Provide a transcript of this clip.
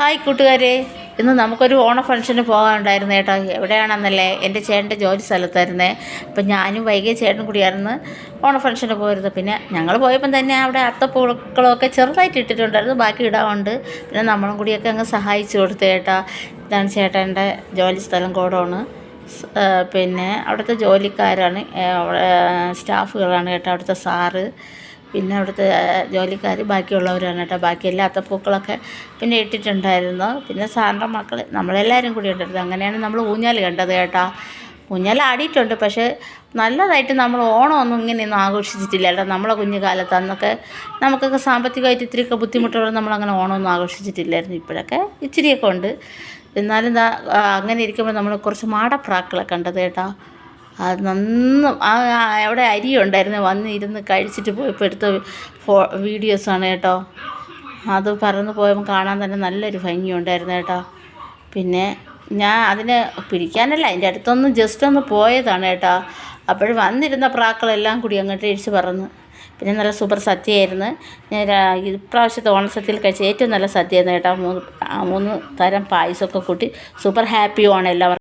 Hi കൂട്ടുകാരെ, ഇന്ന് നമുക്കൊരു ഓണ ഫംഗ്ഷന് പോകാനുണ്ടായിരുന്നു കേട്ടോ. എവിടെയാണെന്നല്ലേ, എൻ്റെ ചേട്ടൻ്റെ ജോലി സ്ഥലത്തായിരുന്നേ. അപ്പം ഞാനും വൈകിയ ചേട്ടനും കൂടിയായിരുന്നു ഓണ ഫംഗ്ഷന് പോയിരുന്നത്. പിന്നെ ഞങ്ങൾ പോയപ്പം തന്നെ അവിടെ അത്തപ്പൂക്കളമൊക്കെ ചെറുതായിട്ട് ഇട്ടിട്ടുണ്ടായിരുന്നു, ബാക്കി ഇടാറുണ്ട്. പിന്നെ നമ്മളും കൂടിയൊക്കെ അങ്ങ് സഹായിച്ചു കൊടുത്തു കേട്ടോ. ഇതാണ് ചേട്ടൻ്റെ ജോലി സ്ഥലം, ഗോഡൗണ്. പിന്നെ അവിടുത്തെ ജോലിക്കാരാണ്, സ്റ്റാഫുകളാണ് കേട്ടോ, അവിടുത്തെ സാറ്. പിന്നെ അവിടുത്തെ ജോലിക്കാർ ബാക്കിയുള്ളവരാണ് കേട്ടോ. ബാക്കി എല്ലാ അത്തപ്പൂക്കളൊക്കെ പിന്നെ ഇട്ടിട്ടുണ്ടായിരുന്നു. പിന്നെ സാറിൻ്റെ മക്കൾ, നമ്മളെല്ലാവരും കൂടി ഉണ്ടായിരുന്നു. അങ്ങനെയാണ് നമ്മൾ ഊഞ്ഞാൽ കണ്ടത് കേട്ടോ. ഊഞ്ഞാൽ ആടിയിട്ടുണ്ട്, പക്ഷേ നല്ലതായിട്ട് നമ്മൾ ഓണമൊന്നും ഇങ്ങനെയൊന്നും ആഘോഷിച്ചിട്ടില്ല കേട്ടോ. നമ്മളെ കുഞ്ഞുകാലത്ത് അന്നൊക്കെ നമുക്കൊക്കെ സാമ്പത്തികമായിട്ട് ഇത്തിരിയൊക്കെ ബുദ്ധിമുട്ടുകൾ നമ്മളങ്ങനെ ഓണമൊന്നും ആഘോഷിച്ചിട്ടില്ലായിരുന്നു. ഇപ്പോഴൊക്കെ ഇച്ചിരിയൊക്കെ ഉണ്ട്. എന്നാലും അങ്ങനെ ഇരിക്കുമ്പോൾ നമ്മൾ കുറച്ച് മാടപ്രാക്കളെ കണ്ടത് കേട്ടോ. അത് അവിടെ അരി ഉണ്ടായിരുന്നു, വന്ന് ഇരുന്ന് കഴിച്ചിട്ട് പോയപ്പോൾ എടുത്ത വീഡിയോസാണ് കേട്ടോ. അത് പറന്ന് പോയപ്പോൾ കാണാൻ തന്നെ നല്ലൊരു ഭംഗിയുണ്ടായിരുന്നു കേട്ടോ. പിന്നെ ഞാൻ അതിനെ പിടിക്കാനല്ല, അതിൻ്റെ അടുത്തൊന്ന് ജസ്റ്റ് ഒന്ന് പോയതാണ് കേട്ടോ. അപ്പോഴും വന്നിരുന്ന പ്രാക്കളെല്ലാം കൂടി അങ്ങോട്ട് ഇടിച്ച് പറന്ന്. പിന്നെ നല്ല സൂപ്പർ സദ്യയായിരുന്നു. ഞാൻ ഇപ്രാവശ്യത്തെ ഓണസദ്യയിൽ കഴിച്ച ഏറ്റവും നല്ല സദ്യയായിരുന്നു കേട്ടോ. 3 തരം പായസമൊക്കെ കൂട്ടി സൂപ്പർ ഹാപ്പി ഓണം എല്ലാവർക്കും.